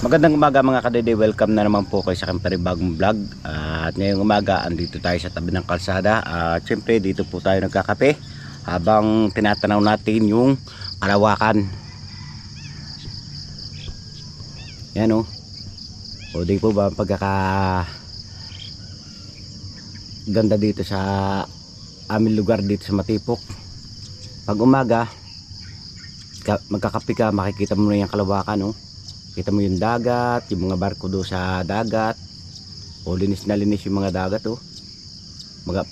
Magandang umaga mga kadede, welcome na naman po kayo sa aking panibagong vlog. At ngayong umaga andito tayo sa tabi ng kalsada. At syempre dito po tayo nagkakape habang tinatanaw natin yung kalawakan. Yan o di po ba pagkaka ganda dito sa aming lugar dito sa Matipok. Pag umaga magkakape ka, makikita mo na yung kalawakan. Kita mo yung dagat, yung mga barko do sa dagat. Linis na linis yung mga dagat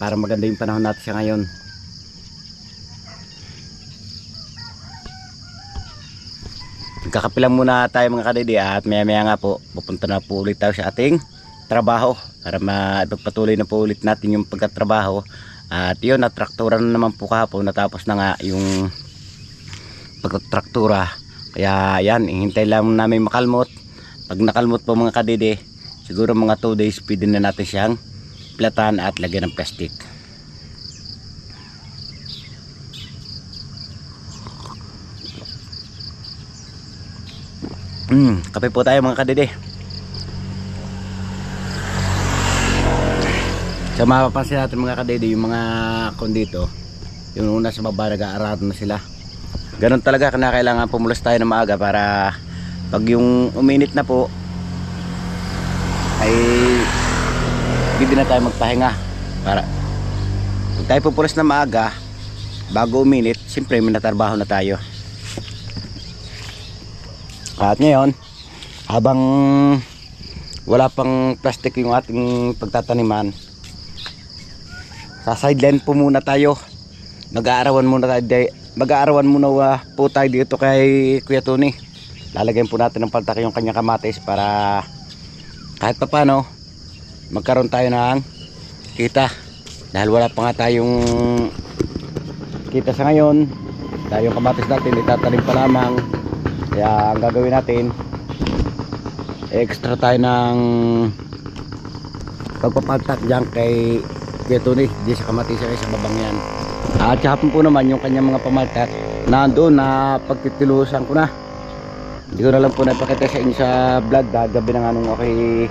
para maganda yung panahon natin sa ngayon. Magkakape lang muna tayo mga kadede at maya maya nga po pupunta na po ulit tayo sa ating trabaho para maipagpatuloy na po ulit natin yung pagkatrabaho. At yun, natrakturan na naman po kahapon, natapos na nga yung pagtraktura. Kaya yan, hintay lang namin makalmot. Pag nakalmot po mga kadede, siguro mga 2 days pwede na natin siyang platan at lagyan ng plastic. Kape po tayo mga kadede. So mapapansin natin mga kadede, yung mga kondito, yung una sa baba nag-aarado na sila. Ganon talaga, kailangan pumulas tayo na maaga para pag yung uminit na po ay hindi na tayo magpahinga. Para pag tayo pupulas na maaga bago uminit, siyempre may natrabaho na tayo. At ngayon, habang wala pang plastic yung ating pagtataniman, sa sideline po muna tayo. Mag-aarawan muna po tayo dito kay Kuya Tony. Lalagyan po natin ng paltak yung kanyang kamatis para kahit pa paano magkaroon tayo ng kita. Dahil wala pa nga tayong kita sa ngayon. Dahil yung kamatis natin itatanim pa lamang. Kaya ang gagawin natin, extra tayo ng pagpapaltak dyan kay Kuya Tony. Di sa kamatis sa babang yan. At hapon po naman yung kanyang mga pamaltak nandoon na pagtitilusan ko na. Hindi ko na lang po napakita sa inyo sa vlog. Gabi na nga nung okay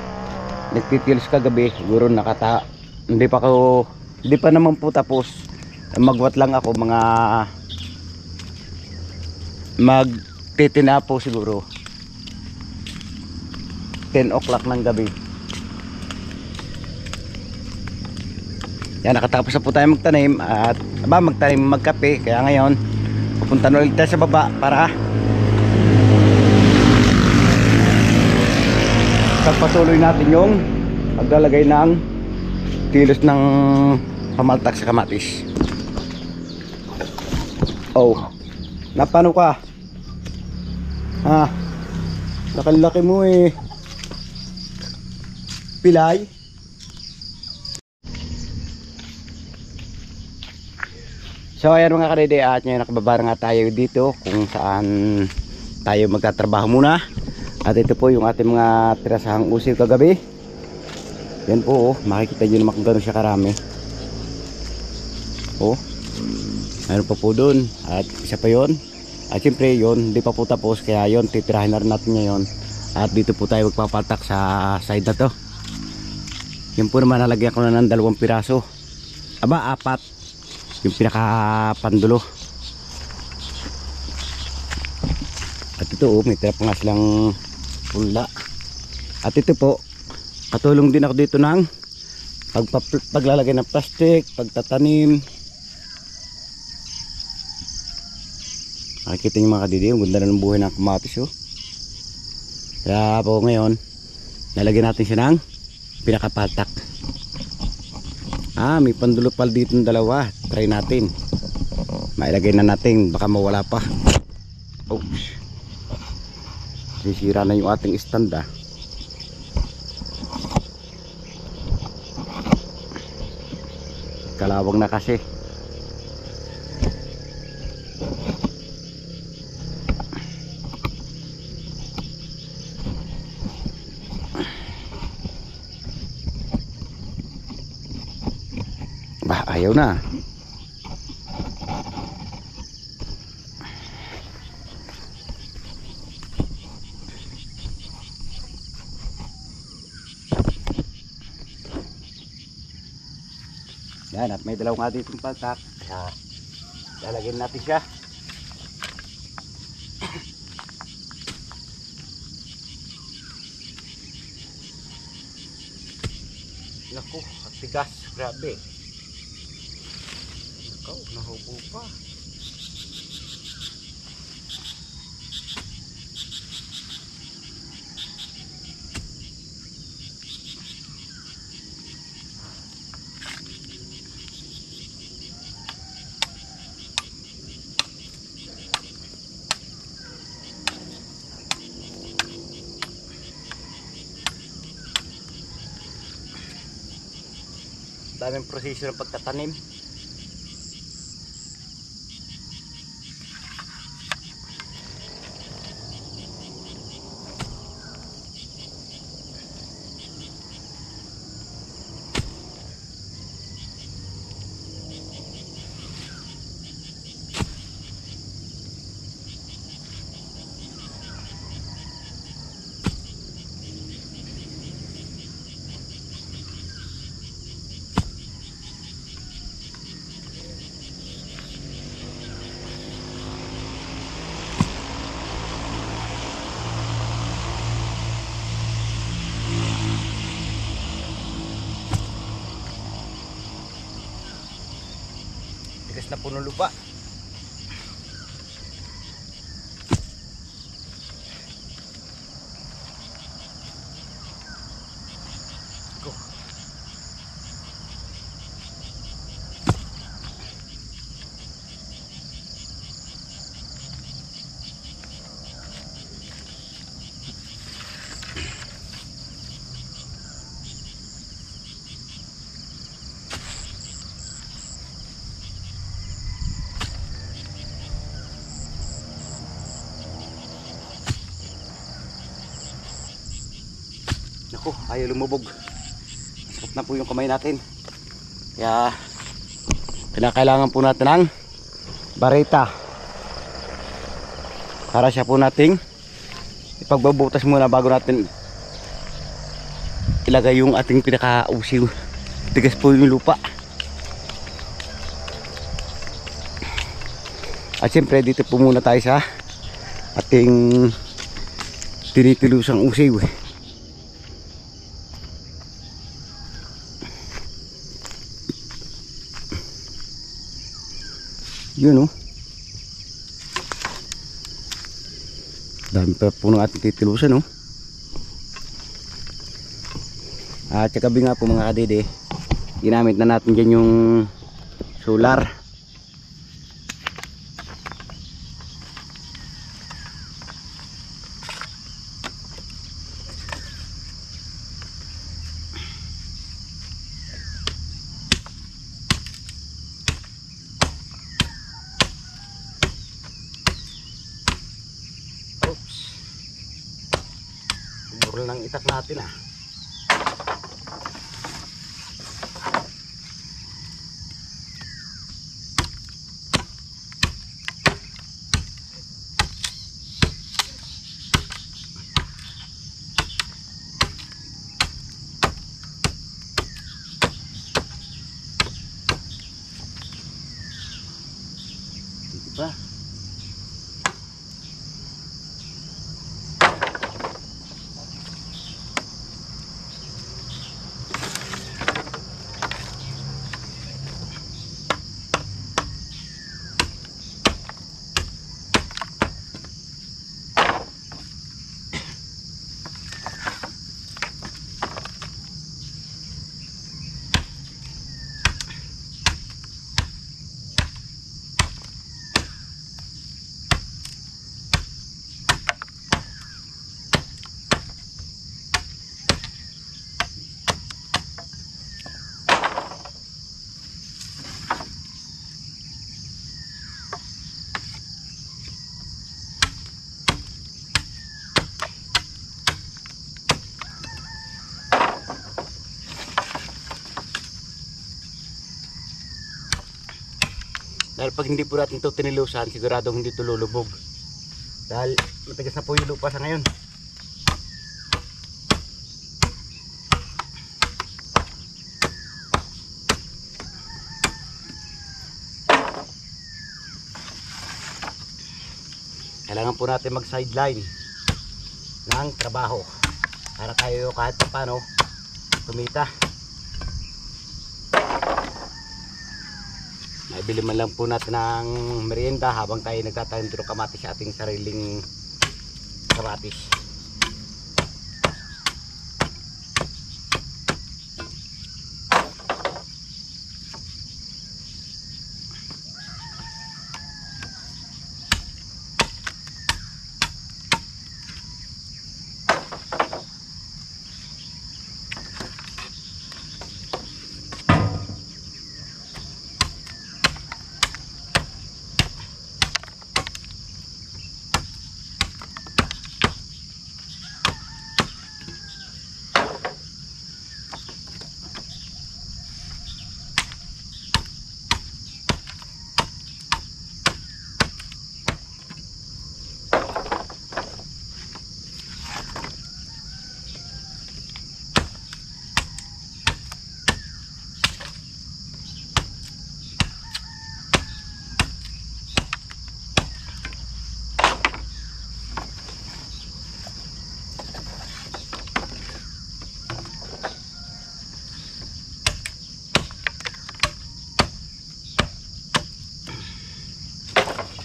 nagtitilos kagabi. Siguro hindi pa naman po tapos. Magwat lang ako, mga magtitina po siguro 10 o'clock ng gabi. Yan, nakatapos na po tayo magtanim at magkape. Kaya ngayon pupunta na ulit tayo sa baba para pagpatuloy natin yung paglalagay ng tilos ng pamaltak sa kamatis. Napano ka? Nakalaki mo pilay. So ayan mga kadede, at ngayon nakababa nga tayo dito kung saan tayo magtatrabaho muna. At ito po yung ating mga tirasahang usil kagabi. Yan po makikita nyo naman kung gano'n siya karami. Mayroon pa po dun. At isa pa yon. At siyempre yun, hindi pa po tapos. Kaya yun, titirahin na rin natin ngayon. At dito po tayo magpapaltak sa side na to. Yan po naman, nalagyan ko na ng 2 piraso. 4. Yung pinakapandulo. At ito may tira pa nga silang pula. At ito po, katulong din ako dito ng paglalagay ng plastic, pagtatanim. Makikita nyo mga kadidi, ang ganda na ng buhay ng kamatis. Kaya po ngayon lalagyan natin siya ng pinakapaltak. May pandulupal dito ng 2. Try natin. Mailagay na natin, baka mawala pa. Oops. Sisira na yung ating stand Kalawang na kasi. Ayaw na. Yan, at may dalaw nga dito yung paltak. Kaya lalagyan natin siya. Naku, at tigas, grabe. Naku, nahubo pa. Daming proseso ng pagtatanim. Tigas na puno lupa. Go. Naku, ayaw lumubog. Masakit na po yung kamay natin. Kaya kinakailangan po natin ng bareta para siya po nating ipagbabutas muna bago natin ilagay yung ating pinakausiw. Tigas po yung lupa. At siyempre dito po muna tayo sa ating tinitilusang usiw. Yun, oh. Dami pa po ng ating titilusan, oh. At sa gabi nga po mga kadede, ginamit na natin dyan yung solar. Burol ng itak natin, ah. Dito pa. Dahil pag hindi po natin ito tinilusan, siguradong hindi ito lulubog. Dahil matigas na po yung lupa sa ngayon. kailangan po natin mag sideline ng trabaho para tayo kahit paano kumita. Maibili man lang po natin ng merienda habang tayo nagtatanim ng kamatis sa ating sariling kamatis.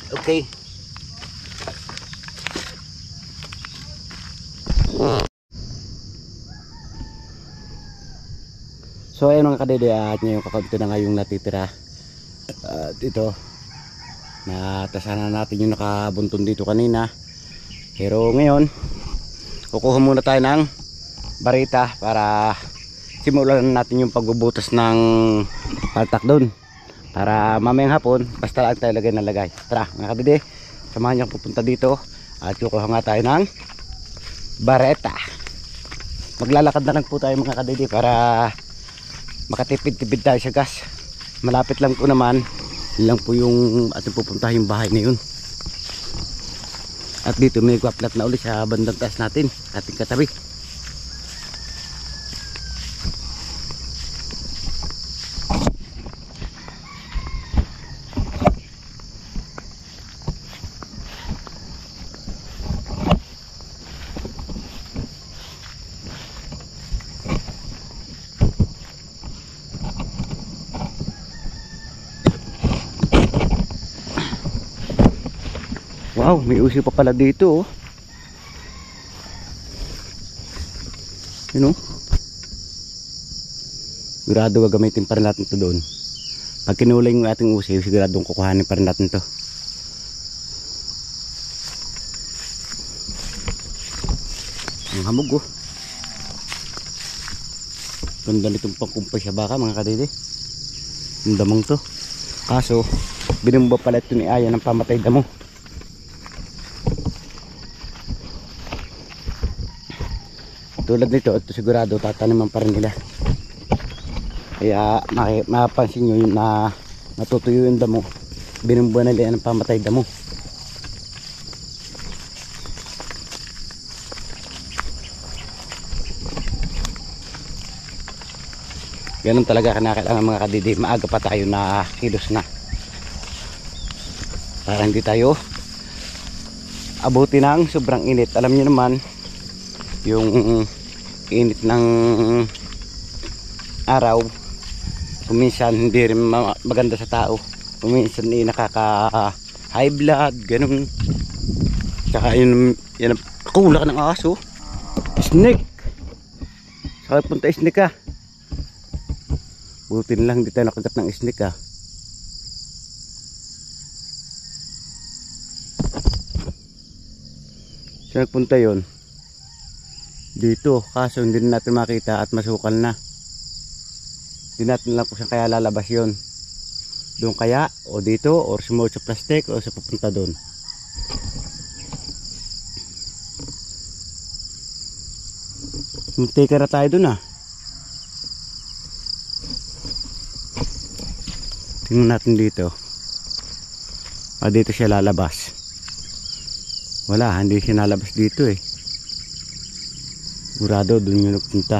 Okay. So ayun mga kadede, at ngayong kakaunti na nga yung natitira. At ito, natasanan natin yung nakabunton dito kanina. Pero ngayon, kukuha muna tayo ng barita para simulan natin yung pagbubutas ng paltak doon. Para mamayang hapon, basta lang tayo lagay na lagay. Tara mga kadede, samahan niyo pupunta dito at kukuha nga tayo ng bareta. Maglalakad na lang po tayo mga kadede para makatipid-tipid tayo sa gas. Malapit lang po naman, yun lang po yung ating pupunta yung bahay na yun. At dito may gwaplat na ulit sa bandang taas natin, ating katabi. Wow, may uso pa pala dito oh. Yun oh. Sigurado gagamitin pa rin natin ito doon. Pag kinulay yung ating uso, siguradong kukuhanin pa rin natin ito. Ang hamog oh. Ganda nitong pangkumpay sa baka mga kadede. Ang damang to. Kaso, binumba pala ito ni Aya ng pamatay damo. Tulad nito, ito sigurado tataniman pa rin nila. Kaya mapapansin nyo yun na natutuyo yung damo. Binumbuan nila ng pamatay damo. Ganun talaga kinakailangan mga kadidi. Maaga pa tayo na kilos na. Para hindi tayo abuti ng sobrang init. Alam nyo naman, yung init ng araw kuminsan hindi rin maganda sa tao, kuminsan nakaka high blood ganun. Tsaka yun ako wala ka ng aso, snake. Saka punta snake ka, buti na lang hindi tayo nakagat ng snake ah. Saan nagpunta yun? Dito, kaso hindi natin makita at masukal na. Hindi natin lang po siya kaya lalabas yun. Doon kaya, o dito, or sumuot sa plastic, o sa pupunta doon. Munti ka na tayo doon ah. Tingnan natin dito. Dito siya lalabas. Wala, hindi siya nalabas dito eh. Sigurado doon yung nagpunta.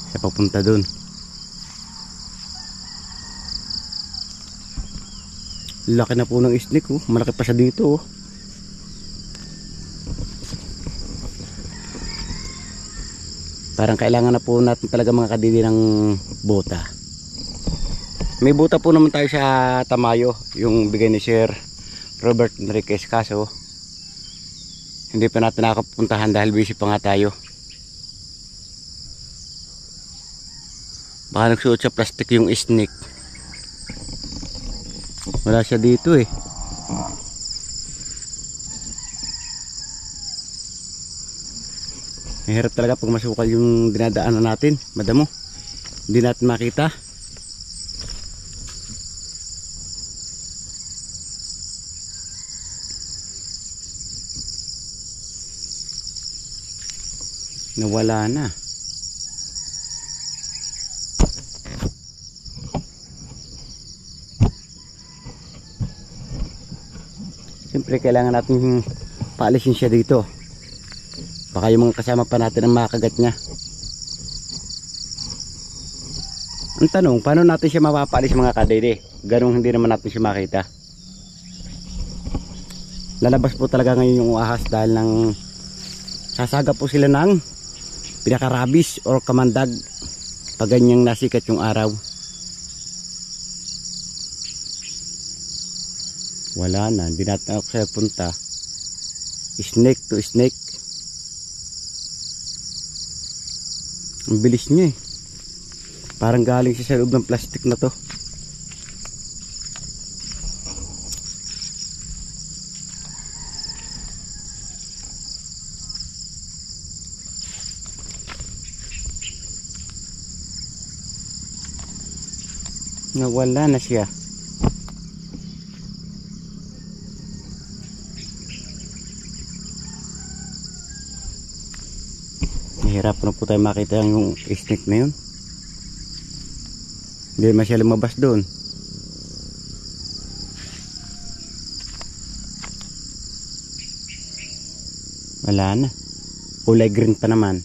Siya papunta doon. Laki na po ng snake oh. Malaki pa siya dito oh. Parang kailangan na po natin talaga mga kadidi ng buta. May buta po naman tayo sa Tamayo, yung bigay ni Sir Robert Enriquez, kaso hindi pa natin nakapuntahan dahil busy pa nga tayo. Baka nagsuot sa plastic yung snake. Wala siya dito eh. Mahirap talaga pag masukal yung dinadaanan natin, madamo. Hindi natin makita. Nawala na. Siyempre kailangan natin paalisin siya dito. Baka yung mga kasama pa natin ang makagat niya. Ang tanong, paano natin siya mapapaalis mga kadede? Ganong hindi naman natin siya makita. Lalabas po talaga ngayon yung ahas dahil ng sasaga po sila ng pinakarabis or kamandag pag ganyang nasikat yung araw. Wala na, hindi natin ako sa punta. Snake to snake. Ang bilis niya eh. Parang galing siya sa loob ng plastic na to. Nawala na siya. Nahirapan na po tayo makita yung snake na yun. Hindi naman siya lumabas doon. Wala na. Kulay green pa naman.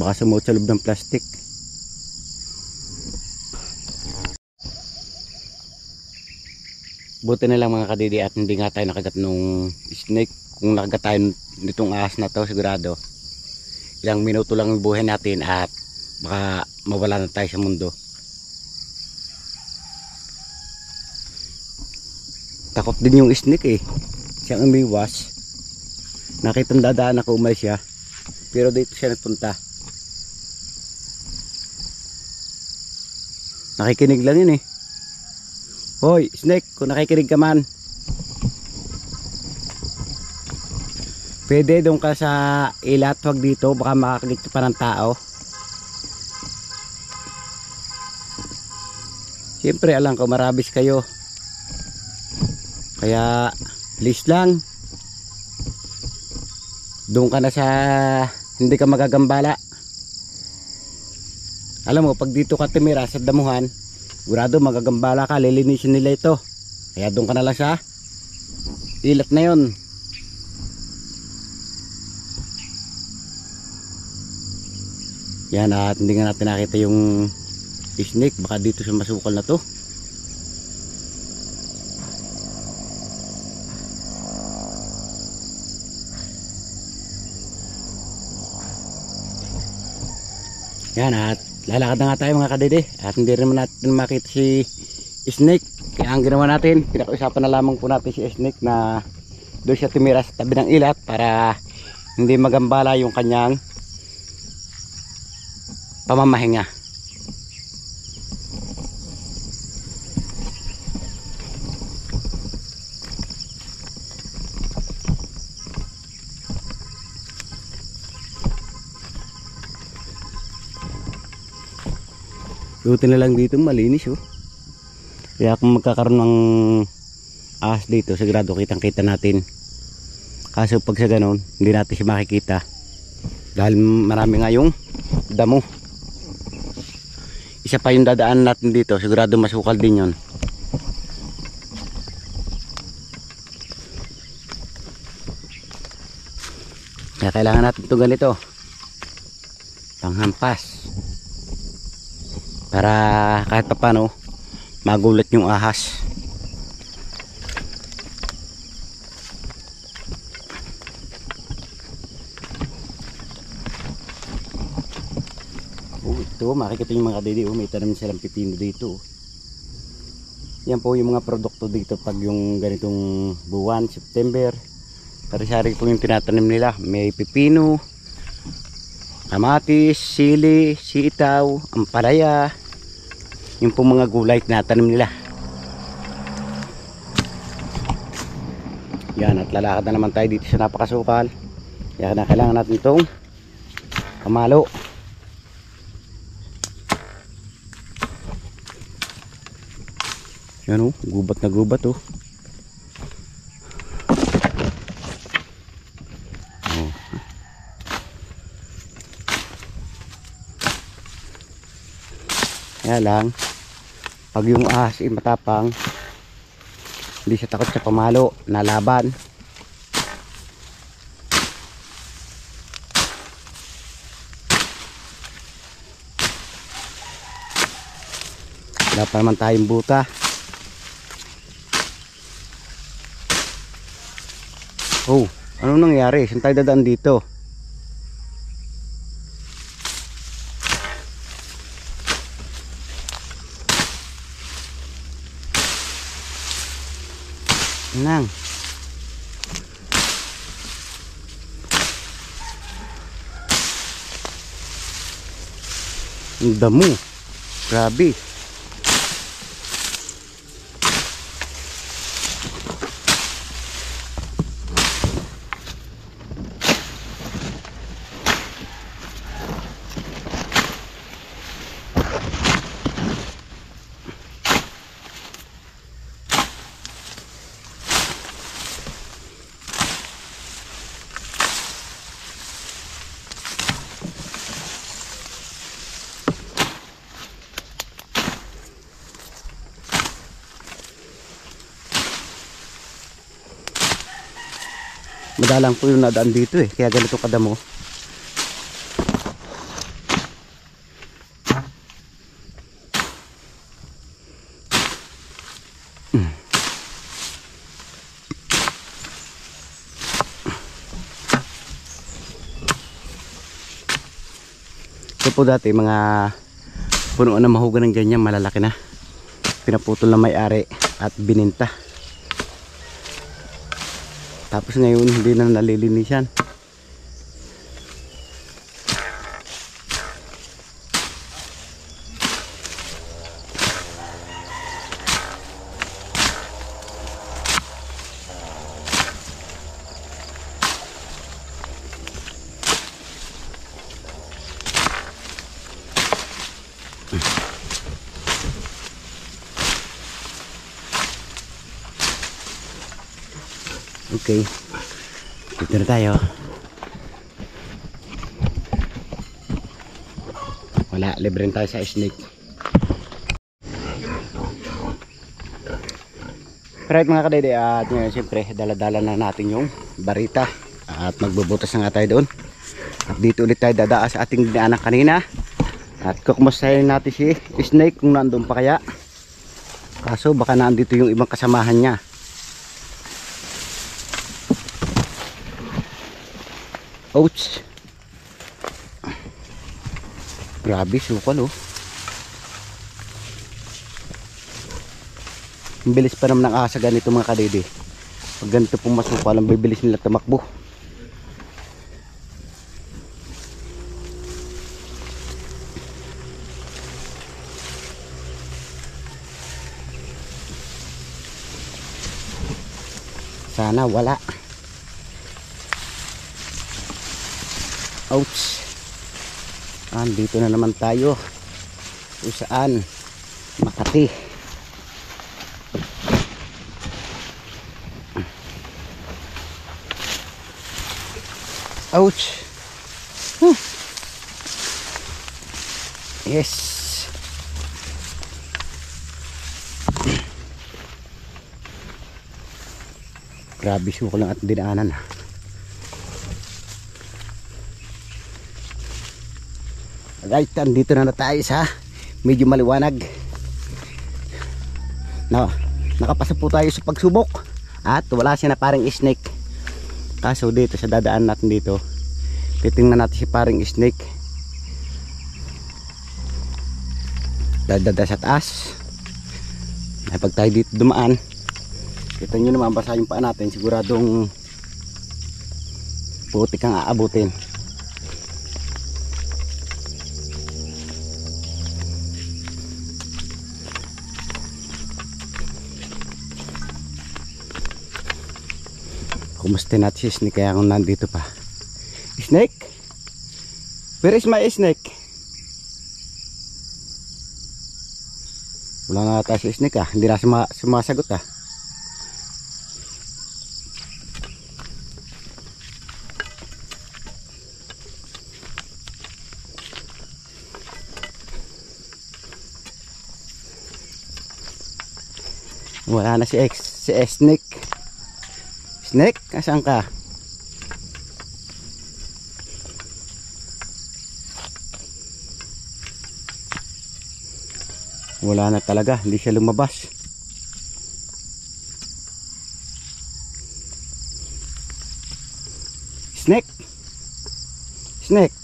Baka sumuot sa loob ng plastic. Buti na lang mga kadidi at hindi nga tayo nakagat nung snake. Kung nakagat tayo nitong ahas na to, sigurado ilang minuto lang yung buhay natin at baka mawala na tayo sa mundo. Takot din yung snake eh. Siyang umiwas. Nakitang dadaan ako, umalis siya. Pero dito siya nagpunta. Nakikinig lang yun eh. Hoy, snake, kung nakikinig ka man, pwede doon ka sa ilat, wag dito, baka makakagit ka pa ng tao. Siyempre alam ko marabis kayo, kaya please lang, doon ka na sa hindi ka magagambala. Alam mo, pag dito ka tumira sa damuhan, sigurado magagambala ka, lilinisin nila ito. Kaya doon ka na lang sa ilat na yon. Yan, at hindi nga natin nakita yung snake. Baka dito sa masukal na to. Yan, at lalakad na nga tayo mga kadede. At hindi rin natin makita si snake. Kaya ang ginawa natin, pinag-usapan na lamang po natin si snake na doon siya tumira sa tabi ng ilat para hindi magambala yung kanyang pamamahinga. Buti na lang dito malinis oh. Kaya kung magkakaroon ng ahas dito, sigurado kitang kita natin. Kaso pag sa ganon, hindi natin siya makikita dahil marami nga yung damo. Isa pa yung dadaan natin dito, sigurado masukal din yon. Kaya kailangan natin ito ganito, panghampas, para kahit pa paano magulat yung ahas. Ito, makikita yung mga kadede, may tanim silang pipino dito. Yan po yung mga produkto dito pag yung ganitong buwan, September. Sari-sari po yung tinatanim nila. May pipino, kamatis, sili, sitaw, ampalaya. Yung po mga gulay tinatanim nila. Yan, at lalakad na naman tayo dito sa napakasukal. Kaya na kailangan natin itong kamalo. Yan o, gubat na gubat o. Kaya lang, pag yung ahas ay matapang, hindi siya takot sa pamalo, nalaban. Wala pa naman tayong buta. Oh, anong nangyari? Saan tayo dadaan dito? Nang. Ang damo. Grabe. Madalang po yung nadaan dito kaya ganito kadamo. Ito po dati mga punuan na mahugan ng ganyan, malalaki na. Pinaputol na may-ari at bininta. Tapos ngayon hindi na nalilinisan. Okay, dito na tayo. Wala, libre tayo sa snake. Right mga kadede, at ngayon siyempre dala-dala na natin yung barita at magbubutas na nga tayo doon. At dito ulit tayo dadaan sa ating dinaanan kanina at kukumustahin natin si snake kung nandun pa kaya. Kaso baka nandito yung ibang kasamahan niya. Ouch. Grabe, sukal oh. Ang bilis pa naman ng asa ganito mga kadede. Pag ganito pong masukal, ang bibilis nila tumakbo. Sana wala. Ouch. Andito na naman tayo kung saan Makati. Ouch. Yes. Grabe, suko lang at dinaanan. Right, andito na tayo sa medyo maliwanag. No, nakapasa po tayo sa pagsubok at wala siya na paring snake. Kaso dito sa dadaan natin dito, titingnan natin si paring snake. Dadada sa taas. Ay, pag tayo dito dumaan, kita nyo naman basa yung paa natin, siguradong putik ang aabutin. Kumusta natin si snake kaya kung nandito pa. Snake? Where is my snake? Wala nga tayo si snake ah. Hindi na sumasagot ah. Wala na si snake. Snake, asan ka? Wala na talaga, hindi siya lumabas. Snake? Snake?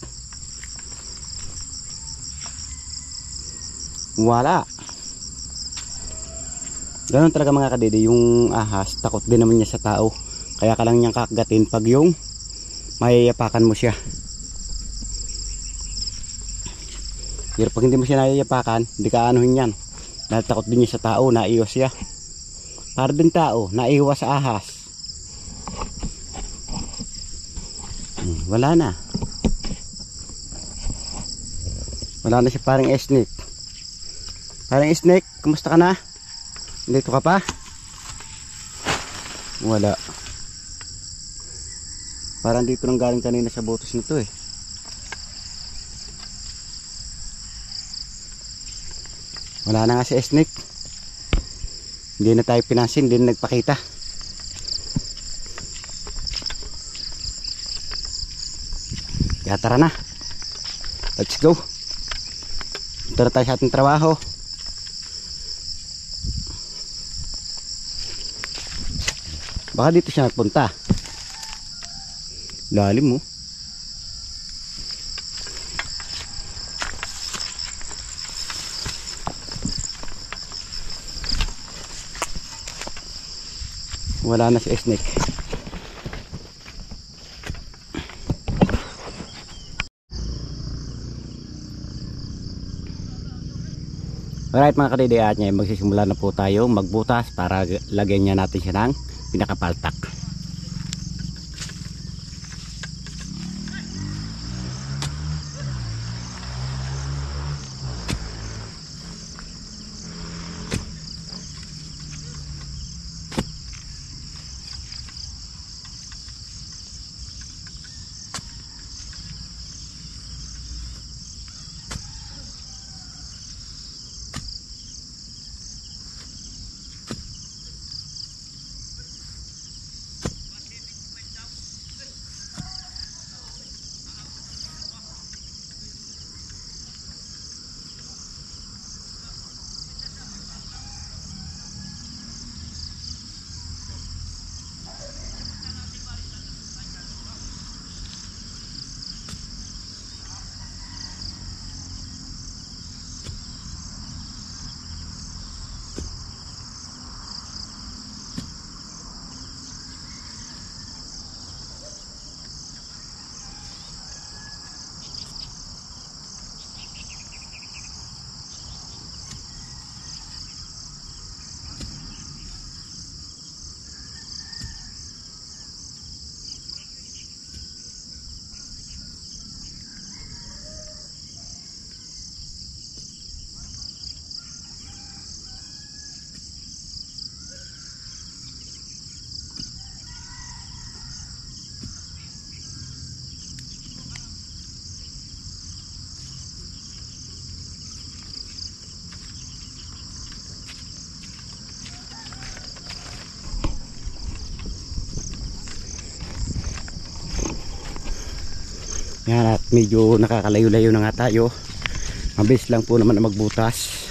Wala. Ganun talaga mga kadede, yung ahas, takot din naman niya sa tao. Kaya ka lang niyang kakagatin pag yung mayayapakan mo siya. Pero pag hindi mo siya nayayapakan, hindi ka anuhin yan. Dahil takot din niya sa tao, naiwas siya. Para din tao, naiwas sa ahas. Wala na. Wala na siya parang snake. Parang snake, kumusta ka na? Dito ka pa? Wala. Parang dito nang galing kanina sa butos nito eh. Wala na nga si snake. Hindi na tayo pinansin, hindi na nagpakita. Kaya tara na. Let's go. Tara tayo sa ating trabaho. Baka dito siya nagpunta. Lalim mo. Wala na si snake. Alright mga kadede, at niya magsisimula na po tayo magbutas para lagyan niya natin siya ng pinakapaltak. Yan, at medyo nakakalayo-layo na nga tayo. Mabilis lang po naman na magbutas.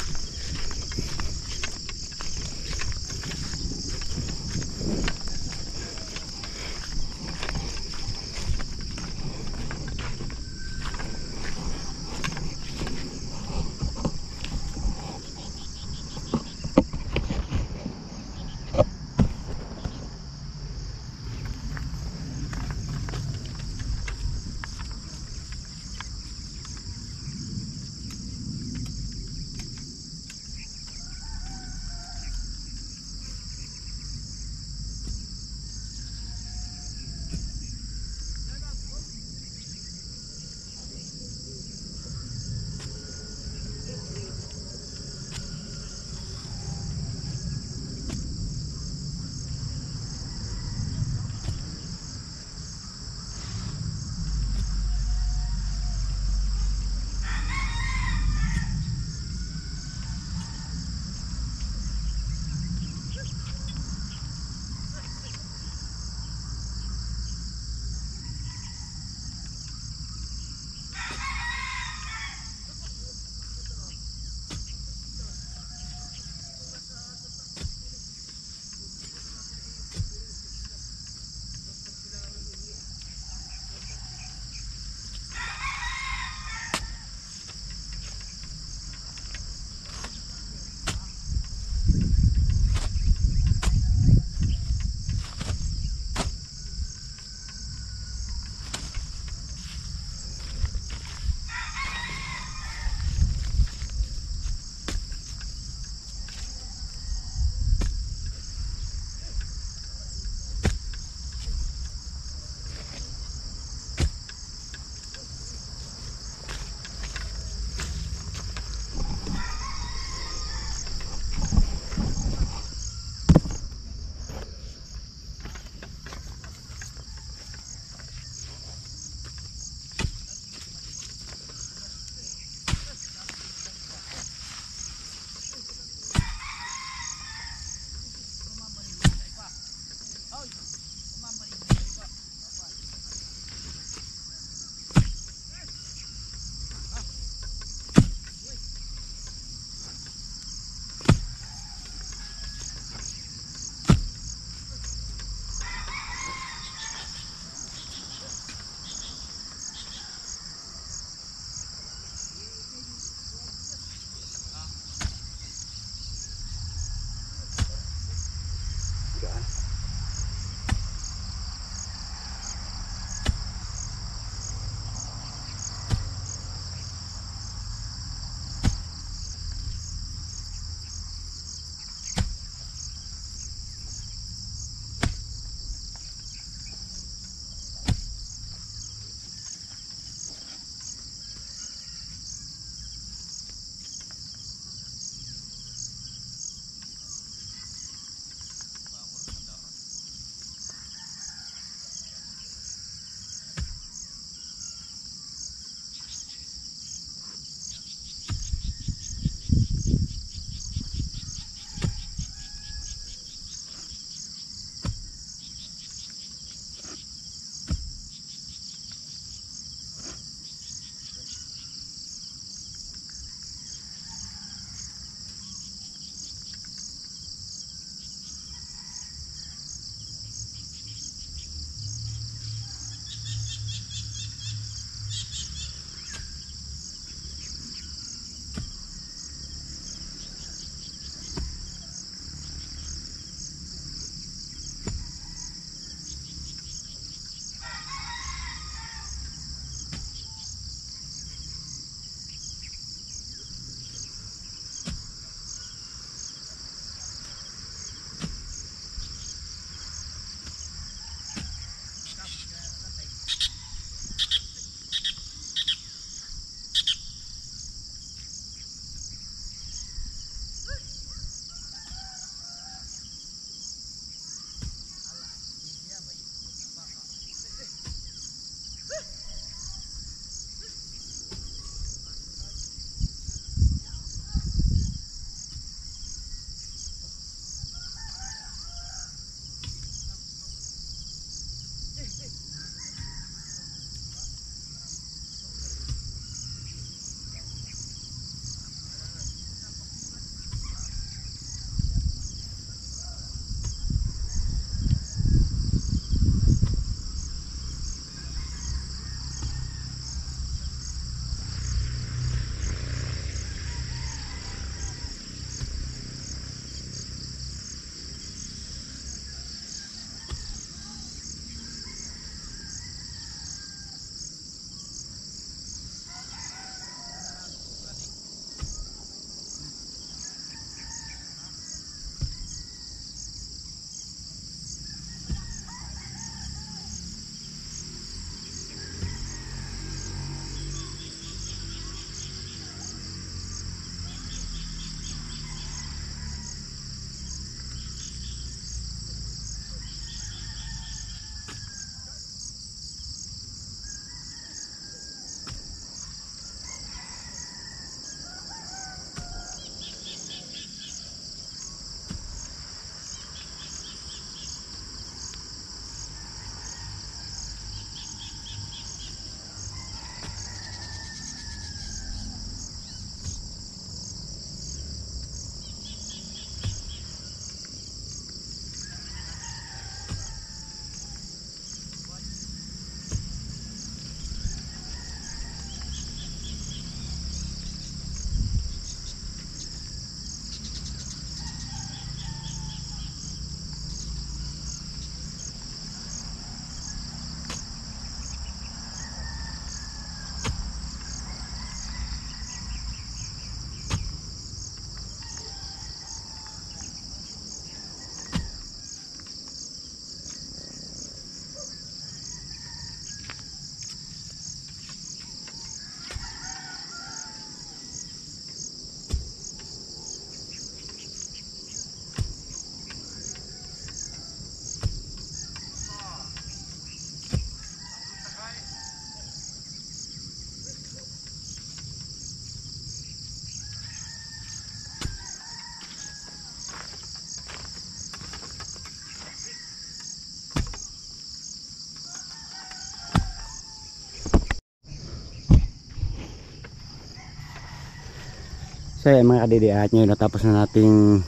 So yan mga kadidi, at ngayon natapos na nating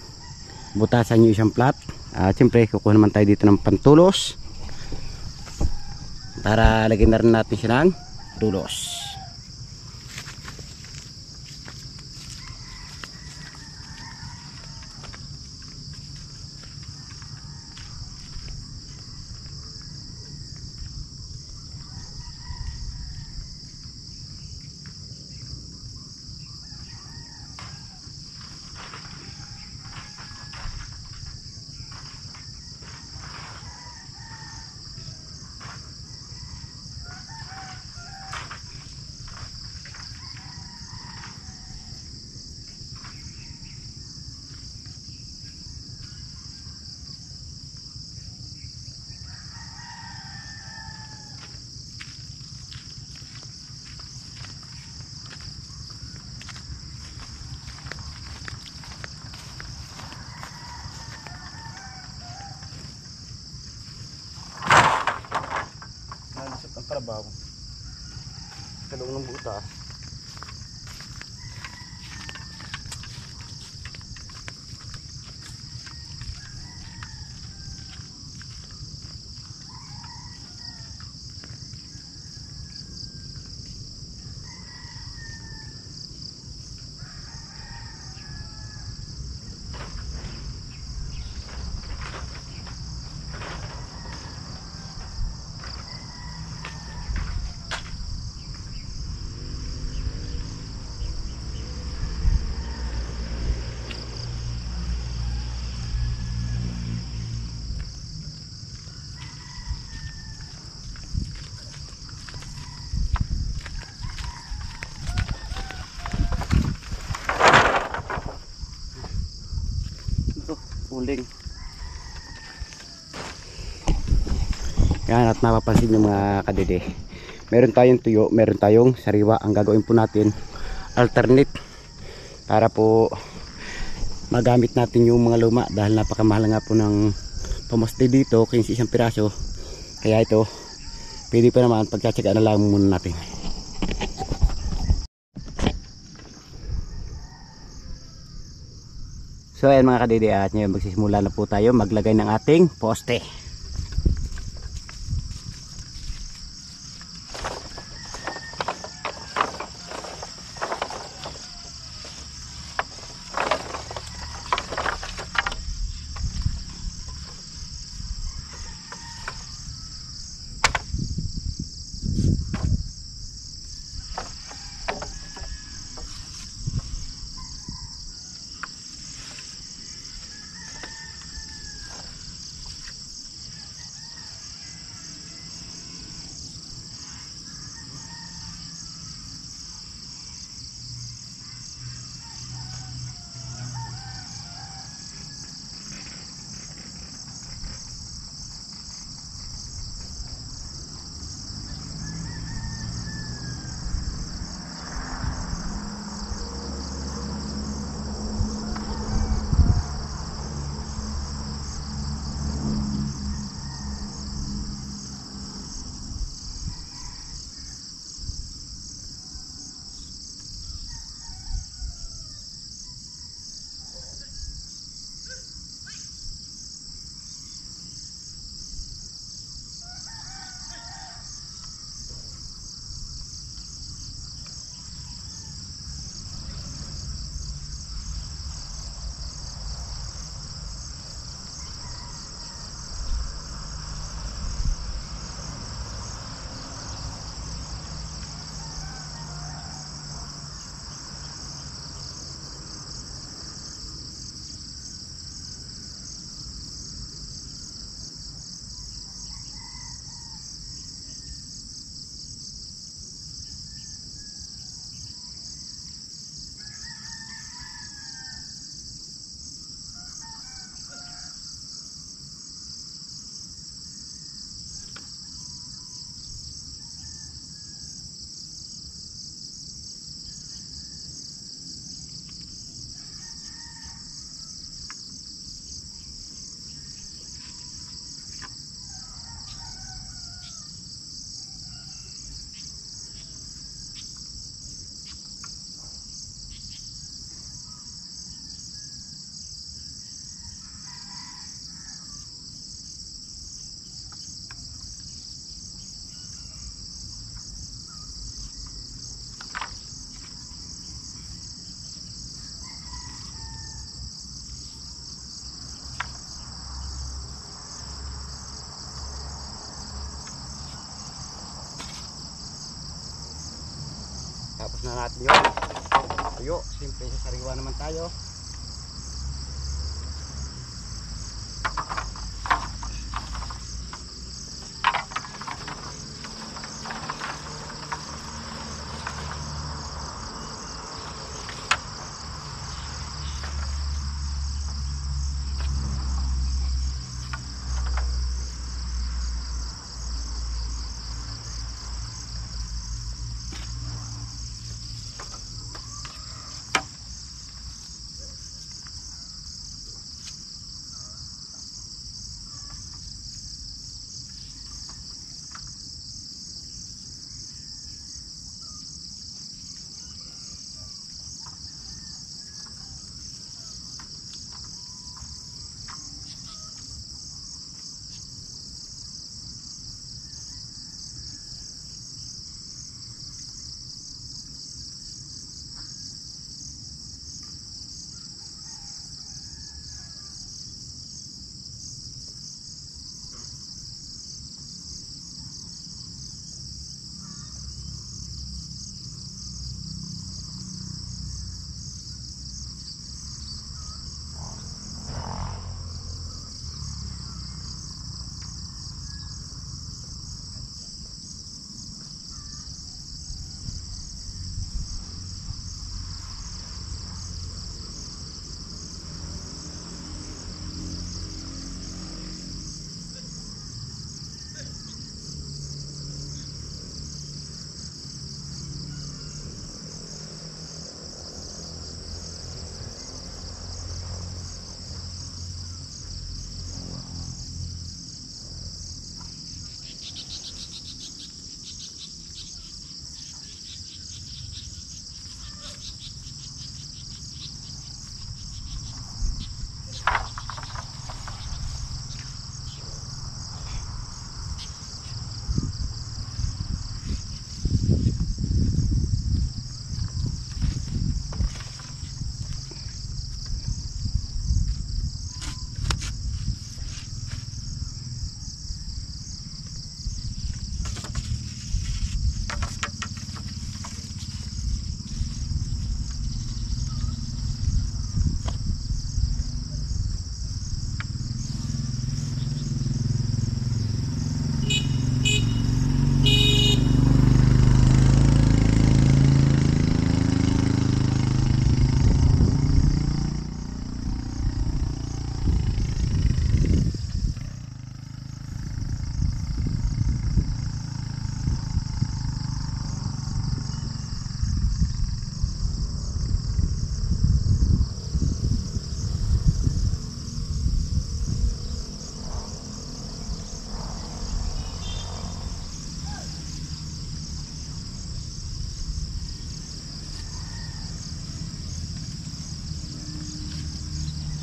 butasan yung isang plat. At siyempre kukuha naman tayo dito ng pantulos para lagyan na rin natin siya ng tulos. Ang trabaho sa loob ng butas. Uling. Yan, at napapansin nyo mga kadede, meron tayong tuyo, meron tayong sariwa. Ang gagawin po natin, alternate, para po magamit natin yung mga luma dahil napakamahal nga po ng pamaste dito, 15 isang piraso. Kaya ito pwede pa naman, pagtsatsagaan na lang muna natin. So ayan mga kadidi, at ngayon magsisimula na po tayo maglagay ng ating poste. Tapos na natin yun. Tuyo, simple sa sariwa naman tayo.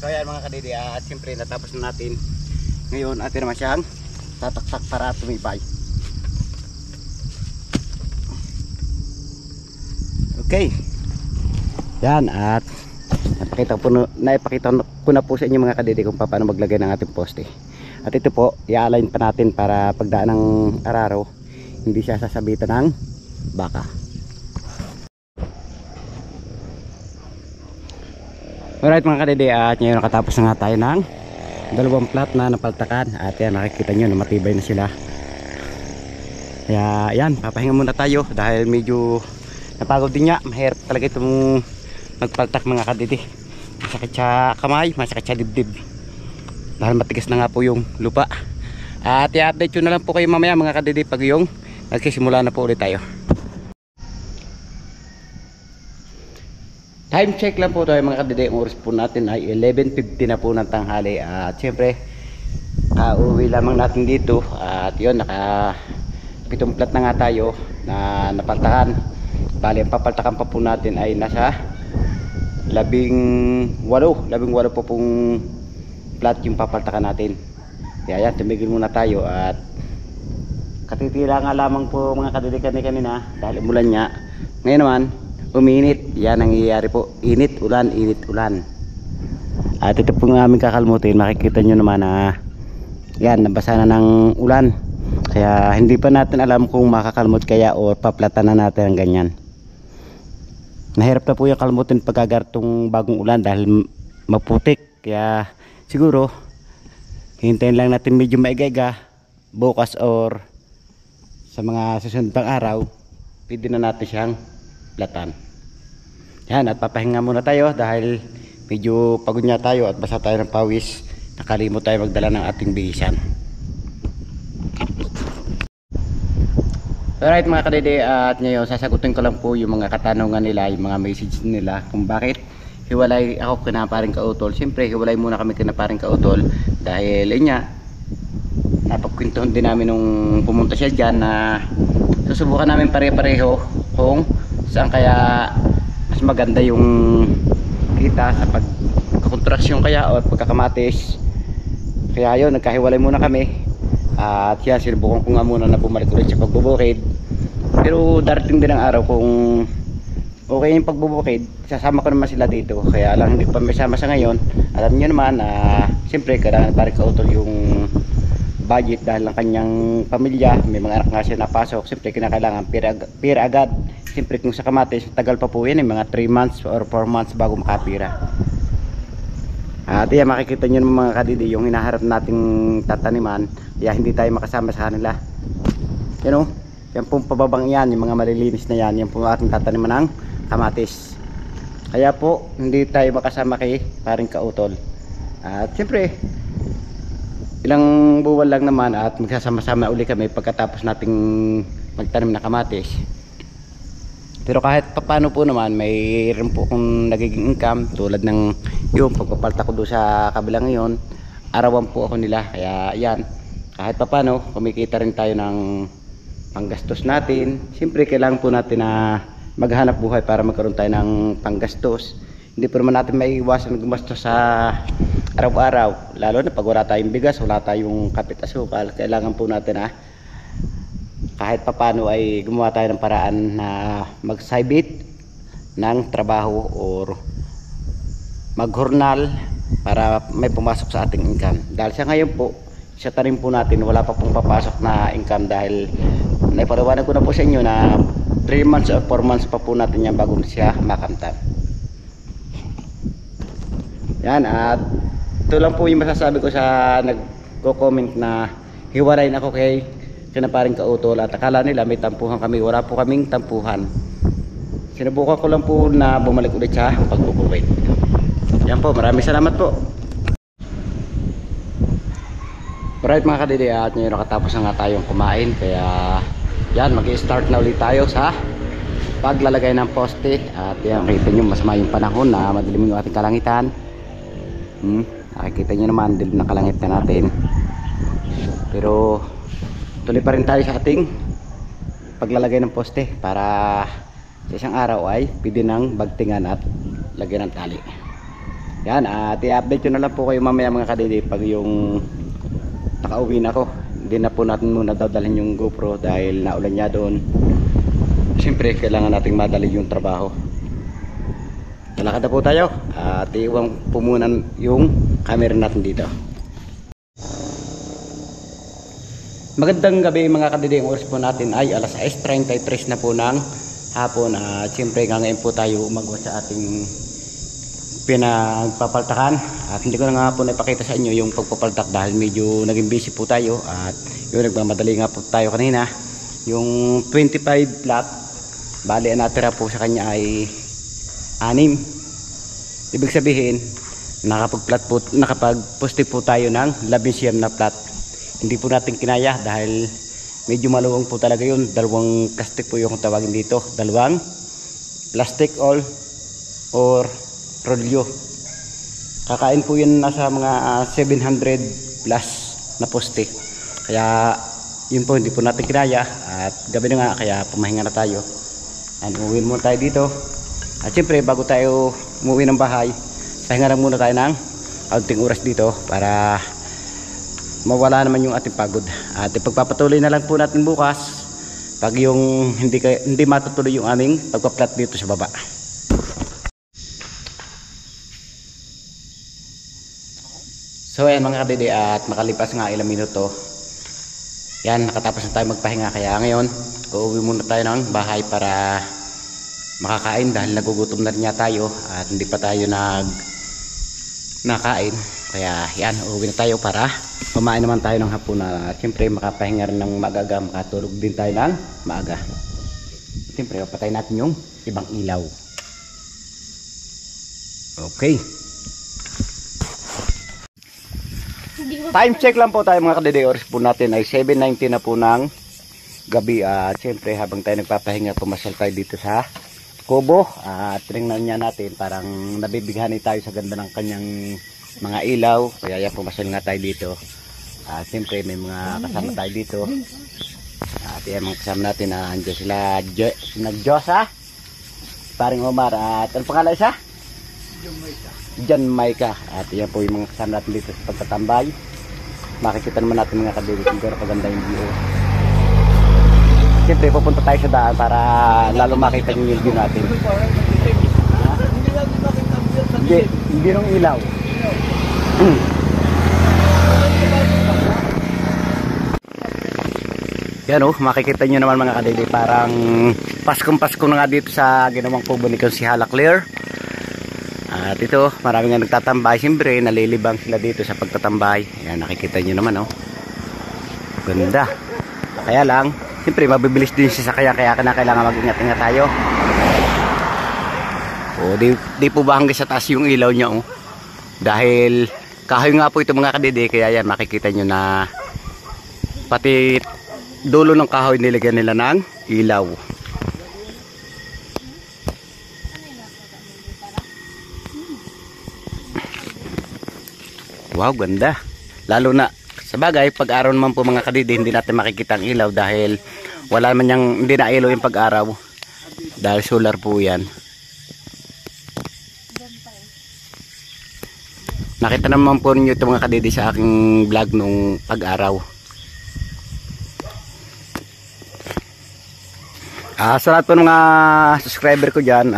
So ayan mga kadidi, at siyempre natapos na natin. Ngayon atin naman siyang tataksak para tumibay. Okay. Yan, at naipakita ko na po sa inyo mga kadidi kung paano maglagay ng ating poste. At ito po, i-align pa natin para pagdaan ng araro hindi siya sasabitan ng baka. Alright mga kadidi, at ngayon nakatapos na nga tayo ng dalawang plat na napaltakan. At yan, nakikita nyo na matibay na sila. Kaya yan, papahinga muna tayo dahil medyo napagod din niya. Mahirap talaga itong magpaltak mga kadidi. Masakit sa kamay, masakit sa dibdib dahil matigas na nga po yung lupa. At i-update nyo na lang po kayo mamaya mga kadidi pag yung nagsisimula na po ulit tayo. Time check lang po tayo mga kadidi. Ang oras po natin ay 11:50 na po ng tanghali. At syempre kauwi lamang natin dito. At yun, naka 7 plat na nga tayo na napaltakan. Bali ang papaltakan pa po natin ay nasa 18 po pong plat yung papaltakan natin. Kaya yan, tumigil muna tayo. At katitira nga lamang po mga kadidi kanina dahil umulan niya. Ngayon naman uminit. Yan ang nangyayari po, init ulan, init ulan. At ito po nga aming kakalmutin. Makikita nyo naman na yan, nabasa na ng ulan. Kaya hindi pa natin alam kung makakalmot kaya o paplatan na natin ang ganyan. Nahirap na po yung kalmutin pagkagartong bagong ulan dahil maputik. Kaya siguro hintayin lang natin medyo maigaga bukas or sa mga susunod pang araw, pwede na natin siyang platan. Yan, at papahinga muna tayo dahil medyo pagod nga tayo at basa tayo ng pawis. Nakalimot tayo magdala ng ating bihisan. Alright mga kadede, at ngayon sasagutin ko lang po yung mga katanungan nila, yung mga message nila kung bakit hiwalay ako kina Paring Kautol. Siyempre hiwalay muna kami kina Paring Kautol dahil niya napagkwentuhan din namin nung pumunta siya dyan na susubukan namin pare-pareho kung saan kaya mas maganda yung kita sa pagkakontraksyon kaya o pagkakamatis. Kaya yun, nagkahiwalay muna kami at yan, sinubukan ko nga muna na bumalik ulit sa pagbubukid. Pero darating din ang araw kung okay yung pagbubukid, sasama ko naman sila dito. Kaya lang hindi pa may sama sa ngayon. Alam niyo naman siyempre kailangan Paring Kautol yung budget dahil ang kanyang pamilya, may mga anak nga siya napasok. Siyempre kinakailangan pira agad. Siyempre kung sa kamatis, tagal pa po yan, mga 3 months or 4 months bago makapira. At yan, makikita nyo naman mga kadidi yung hinaharap nating tataniman. Kaya hindi tayo makasama sa kanila. Yan o, yan pong pababang yan, yung mga malilinis na yan, yan po ating tataniman ng kamatis. Kaya po hindi tayo makasama kay Paring Kautol. At siyempre ilang buwan lang naman at magsasama-sama uli kami pagkatapos nating magtanim na kamatis. Pero kahit paano po naman mayroon po akong nagiging income tulad ng yung pagpapalta ko doon sa kabila ngayon. Arawan po ako nila, kaya yan, kahit paano kumikita rin tayo ng panggastos natin. Siyempre kailangan po natin na maghanap buhay para magkaroon tayo ng panggastos. Hindi po naman natin maiiwasan gumastos sa araw-araw, lalo na pag wala tayong bigas, wala tayong kapit asukal. Kailangan po natin kahit papano ay gumawa tayo ng paraan na magsibit ng trabaho or maghurnal para may pumasok sa ating income. Dahil sa ngayon po, sa tanim po natin wala pa pong papasok na income dahil naipaliwanag ko na po sa inyo na 3 months or 4 months pa po natin yan bago siya makamtan. Yan, at ito lang po yung masasabi ko sa nagko-comment na hiwalay na ako kay Paring Kautol at akala nila may tampuhan kami. Wala po kaming tampuhan. Sinubukan ko lang po na bumalik ulit sa pagbubukid. Yan po, maraming salamat po. Alright mga kadidi, at ngayon nakatapos na nga tayong kumain. Kaya yan, mag-i-start na ulit tayo sa paglalagay ng poste. At yan, nakita nyo masama yung panahon na madilim yung ating kalangitan. Nakikita nyo naman, dilim na kalangit na natin. Pero tuloy pa rin tayo sa ating paglalagay ng poste para sa isang araw ay pwede ng bagtingan at lagyan ng tali. Yan, at i-update ko na lang po kayo mamaya mga kadidi pag yung nakauwi na ako. Hindi na po natin muna dadalhin yung GoPro dahil naulan niya doon. Siyempre kailangan nating madali yung trabaho. Lalakad na po tayo at iwan po muna yung camera natin dito. Magandang gabi mga kadidi, ang oras po natin ay alas 6:33 na po ng hapon. At siyempre ngayon po tayo umagawa sa ating pinagpapaltakan. At hindi ko na nga po naipakita sa inyo yung pagpapaltak dahil medyo naging busy po tayo. At yung nagmamadali nga po tayo kanina. Yung 25 plot, bali ang natira po sa kanya ay 6. Ibig sabihin nakapag-poste po tayo ng 11 na plot. Hindi po natin kinaya dahil medyo maluwang po talaga yun. 2 plastic po yung tawagin dito. 2 plastic all or rolyo. Kakain po yun nasa mga 700 plus na poste. Kaya yun po hindi po natin kinaya. At gabi na nga kaya pumahinga na tayo. And umuwi muna tayo dito. At siyempre bago tayo umuwi ng bahay, pahinga lang muna tayo ng kaunting oras dito para mawala naman yung ating pagod. At ipagpapatuloy na lang po natin bukas pag yung hindi matutuloy yung aming pagpa-plot dito sa baba. So ayan mga kadidi, at makalipas nga ilang minuto, yan, nakatapos na tayo magpahinga. Kaya ngayon uuwi muna tayo ng bahay para makakain dahil nagugutom na rin tayo at hindi pa tayo nakain. Kaya yan, uuwi na tayo para kumain naman tayo ng hapunan at siyempre makapahinga rin ng maaga, makatulog din tayo ng maaga. Siyempre papatay natin yung ibang ilaw. Okay, time check lang po tayo mga kadede. Oras po natin ay 7:19 na po ng gabi. At siyempre habang tayo nagpapahinga, pumasyal tayo dito sa kubo at tingnan niya natin, parang nabibighan tayo sa ganda ng kanyang mga ilaw. Kaya yan, pumasyal nga tayo dito. At siyempre may mga kasama tayo dito. At yan mga kasama natin na andyan sila Nagjosa, paring Omar at ano pangalan isa? John Maika. At yan po yung mga kasama natin dito sa pagtatambay. Makikita naman natin mga kadiri kung gano'n kaganda yung view. Siyempre pupunta tayo sa daan para lalo makita yung view natin. Hindi nung ilaw. Yan o, makikita nyo naman mga kadiri, parang Paskong-Pasko na nga dito sa ginawang kubo ni si Hala Clear. At ito, marami nga nagtatambay. Siyempre, nalilibang sila dito sa pagtatambay. Ayan, nakikita nyo naman, oh. Ganda. Kaya lang, siyempre, mabibilis din siya sa kaya kailangan mag-ingat-ingat tayo. O, di po ba hanggang sa taas yung ilaw niya, oh. Dahil, kahoy nga po ito mga kadede, kaya yan, makikita nyo na pati dulo ng kahoy nilagyan nila ng ilaw. Wow, ganda. Lalo na sa bagay, pag araw naman po mga kadidi, hindi natin makikita ang ilaw dahil wala man yang, hindi na ilaw yung pag-araw. Dahil solar po yan. Nakita naman po ninyo ito mga kadidi sa aking vlog nung pag-araw. Sa lahat po ng mga subscriber ko dyan,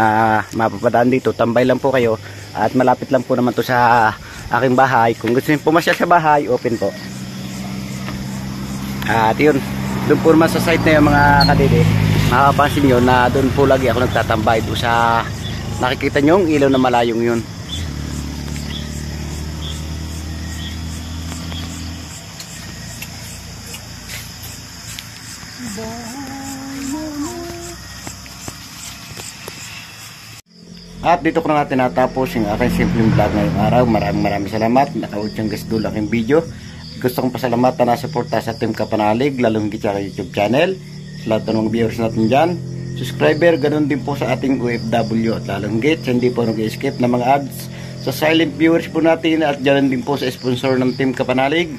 mapapadaan dito, tambay lang po kayo. At malapit lang po naman to sa aking bahay. Kung gusto nyo pumasyal sa bahay, open po. At yun, doon po naman sa site na yung mga kadede, makapansin nyo na doon po lagi ako nagtatambay. Doon sa nakikita nyo yung ilaw na malayong yun. At dito ko na natin natapos yung aking simpleng vlog ngayong araw. Maraming salamat. Nakaudyang gusto lang aking video. Gusto kong pasalamatan na suporta sa Team Kapanalig, lalong higit sa YouTube channel. Sa lahat ng mga viewers natin dyan, subscriber, ganun din po sa ating OFW. At lalong higit, hindi po nag-escape ng mga ads sa silent viewers po natin. At dyan din po sa sponsor ng Team Kapanalig.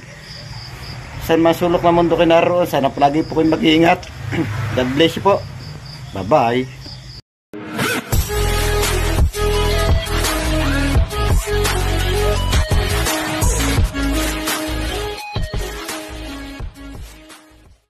Saan masulok na mundo kayo naroon, sana palagi po kayo mag-iingat. God bless you po. Bye bye.